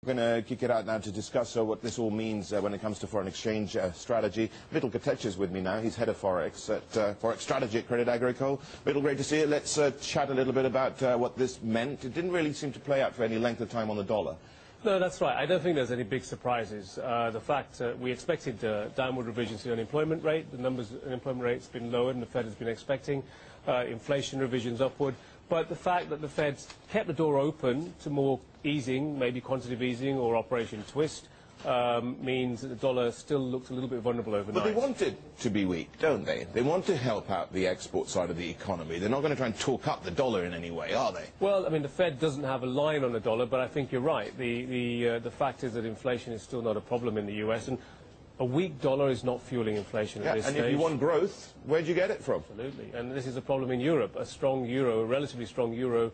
We're going to kick it out now to discuss what this all means when it comes to foreign exchange strategy. Mitul Kotecha is with me now. He's head of Forex at Forex Strategy at Credit Agricole. Mitul, great to see you. Let's chat a little bit about what this meant. It didn't really seem to play out for any length of time on the dollar. No, that's right. I don't think there's any big surprises. The fact we expected downward revisions to the unemployment rate. The unemployment rate's been lower than the Fed has been expecting. Inflation revisions upward. But the fact that the Fed kept the door open to more easing, maybe quantitative easing or Operation Twist, means that the dollar still looks a little bit vulnerable overnight. But they want it to be weak, don't they? They want to help out the export side of the economy. They're not going to try and talk up the dollar in any way, are they? Well, I mean, the Fed doesn't have a line on the dollar, but I think you're right. The fact is that inflation is still not a problem in the U.S., and a weak dollar is not fueling inflation at this stage. And if you want growth, where'd you get it from? Absolutely. And this is a problem in Europe. A strong euro, a relatively strong euro,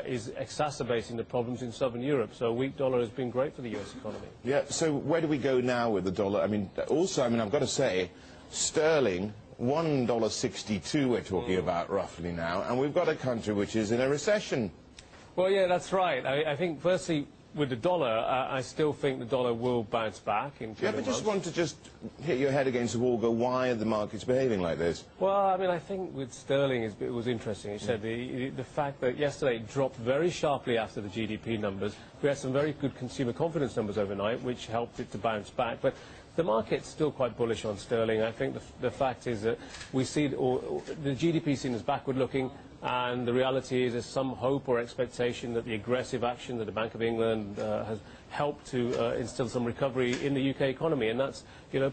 is exacerbating the problems in southern Europe. So a weak dollar has been great for the U.S. economy. Yeah, so where do we go now with the dollar? I mean, also, I've got to say, sterling, $1.62 we're talking about roughly now, and we've got a country which is in a recession. Well, yeah, that's right. I think, firstly, with the dollar, I still think the dollar will bounce back in You ever just want to hit your head against the wall, go, why are the markets behaving like this? Well, I mean, I think with sterling, it was interesting. You said the fact that yesterday it dropped very sharply after the GDP numbers. We had some very good consumer confidence numbers overnight, which helped it to bounce back. But the market's still quite bullish on sterling. I think the fact is that we see the GDP seen as backward-looking, and the reality is there's some hope or expectation that the aggressive action that the Bank of England has helped to instill some recovery in the UK economy, and that's,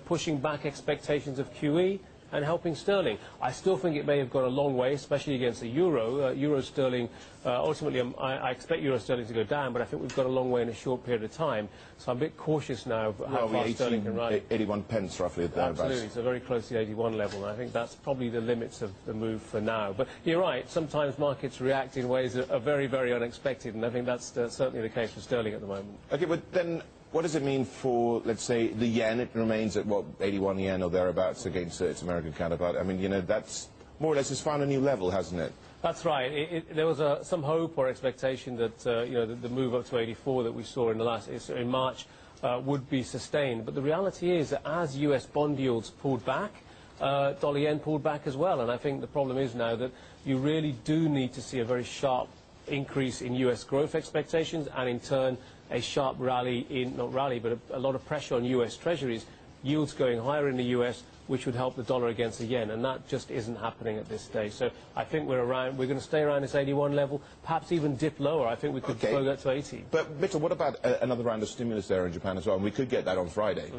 pushing back expectations of QE and helping sterling. I still think it may have gone a long way, especially against the euro. Euro-sterling, ultimately, I expect euro-sterling to go down, but I think we've got a long way in a short period of time. So I'm a bit cautious now of how far sterling can run. 81 pence, roughly, at thereabouts. Absolutely, so very close to the 81 level, and I think that's probably the limits of the move for now. But you're right, sometimes markets react in ways that are very, very unexpected, and I think that's certainly the case for sterling at the moment. OK, but then what does it mean for, let's say, the yen? It remains at, 81 yen or thereabouts against its American counterpart. I mean, that's more or less has found a new level, hasn't it? That's right. There was some hope or expectation that, the move up to 84 that we saw in March would be sustained. But the reality is that as US bond yields pulled back, dollar yen pulled back as well. And I think the problem is now that you really do need to see a very sharp increase in US growth expectations, and in turn a sharp rally not rally, but a lot of pressure on US treasuries, yields going higher in the US, which would help the dollar against the yen, and that just isn't happening at this stage. So I think we're going to stay around this 81 level, perhaps even dip lower. I think we could go that to 80. But Mitul, what about another round of stimulus there in Japan as well? And we could get that on Friday.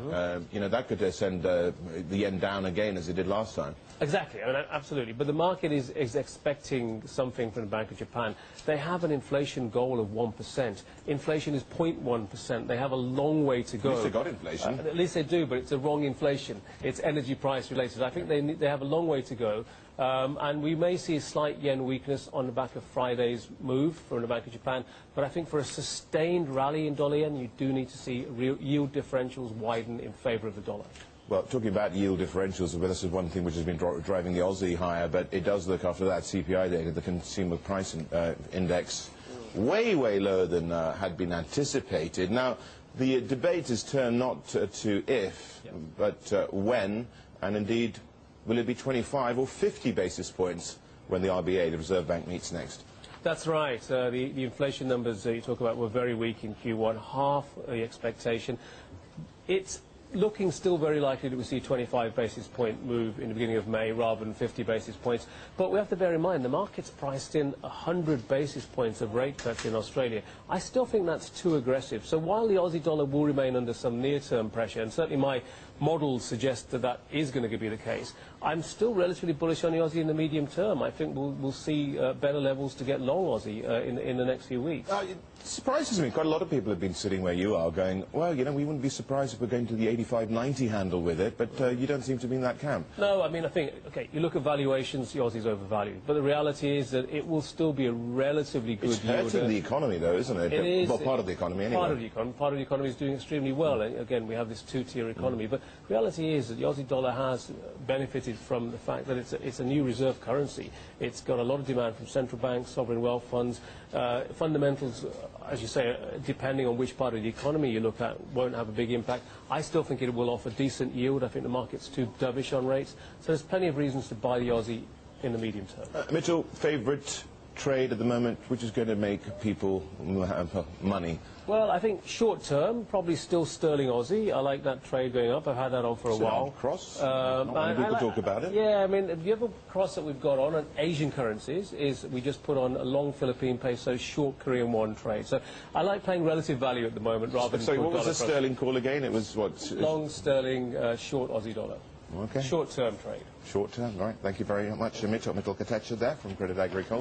That could send the yen down again as it did last time. Exactly, I mean, absolutely. But the market is expecting something from the Bank of Japan. They have an inflation goal of 1%. Inflation is 0.1%. They have a long way to go. At least they got inflation. At least they do, but it's the wrong inflation. It's energy price related. I think they have a long way to go. And we may see a slight yen weakness on the back of Friday's move from the Bank of Japan. But I think for a sustained rally in dollar yen, you do need to see real yield differentials widen in favour of the dollar. Well, talking about yield differentials, this is one thing which has been driving the Aussie higher, but it does look after that CPI data, the Consumer Price Index, way, way lower than had been anticipated. Now, the debate has turned not to if, but when, and indeed, will it be 25 or 50 basis points when the RBA, the Reserve Bank, meets next? That's right. The inflation numbers you talk about were very weak in Q1, half the expectation. It's looking still very likely that we see a 25 basis point move in the beginning of May rather than 50 basis points. But we have to bear in mind the market's priced in 100 basis points of rate cuts in Australia. I still think that's too aggressive. So while the Aussie dollar will remain under some near-term pressure, and certainly my models suggest that that is going to be the case, I'm still relatively bullish on the Aussie in the medium term. I think we'll see better levels to get long Aussie in the next few weeks. It surprises me. Quite a lot of people have been sitting where you are going, well, we wouldn't be surprised if we're going to the 85-90 handle with it, but you don't seem to be in that camp. No, I mean, I think, you look at valuations, the Aussie's overvalued. But the reality is that it will still be a relatively good yield. It's hurting the economy, though, isn't it? It is. Well, part of the economy, anyway. Part of the economy is doing extremely well. And again, we have this two-tier economy. But reality is that the Aussie dollar has benefited from the fact that it's a new reserve currency. It's got a lot of demand from central banks, sovereign wealth funds. Fundamentals, as you say, depending on which part of the economy you look at, won't have a big impact. I still think it will offer decent yield. I think the market's too dovish on rates. So there's plenty of reasons to buy the Aussie in the medium term. Mitul, favourite trade at the moment, which is going to make people have money? Well, I think short term, probably still sterling Aussie. I like that trade going up. I've had that on for a while. Cross? Not many people talk about it. Yeah, I mean, the other cross that we've got on Asian currencies is we just put on a long Philippine peso, short Korean won trade. So I like playing relative value at the moment rather than... Sorry, what was the sterling call again? It was what? Long sterling, short Aussie dollar. Okay. Short term trade. Short term, right. Thank you very much. Mitul Kotecha there from Credit Agricole.